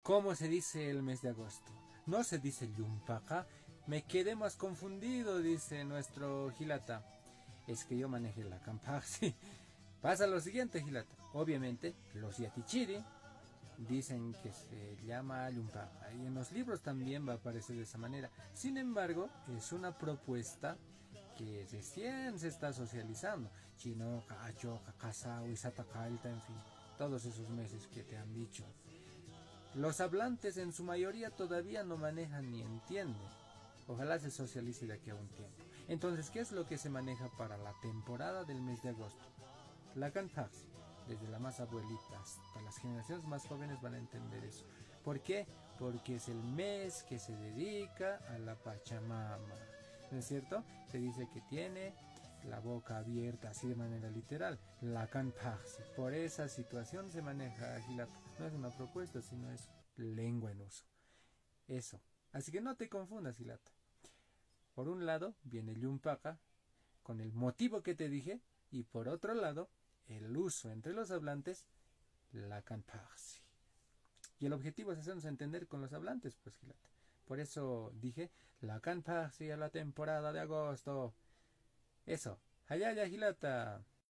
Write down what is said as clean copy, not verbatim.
¿Cómo se dice el mes de agosto? No se dice Yumpaca. Me quedé más confundido, dice nuestro Gilata. Es que yo manejé la Campaxi. Pasa lo siguiente, Gilata. Obviamente, los Yatichiri dicen que se llama Yumpaca. Y en los libros también va a aparecer de esa manera. Sin embargo, es una propuesta que recién se está socializando. Chino, Cacho, Cacasao, Isatacailta, en fin. Todos esos meses que te han dicho. Los hablantes en su mayoría todavía no manejan ni entienden. Ojalá se socialice de aquí a un tiempo. Entonces, ¿qué es lo que se maneja para la temporada del mes de agosto? La Canpaxi. Desde la más abuelita hasta las generaciones más jóvenes van a entender eso. ¿Por qué? Porque es el mes que se dedica a la Pachamama. ¿No es cierto? Se dice que tiene la boca abierta, así de manera literal, la Canpaxi. Por esa situación se maneja Gilata. No es una propuesta, sino es lengua en uso. Eso. Así que no te confundas, Gilata. Por un lado viene Yumpaca, con el motivo que te dije, y por otro lado, el uso entre los hablantes, la Canpaxi. Y el objetivo es hacernos entender con los hablantes, pues, Gilata. Por eso dije, la Canpaxi a la temporada de agosto. Eso. Allá, Gilata.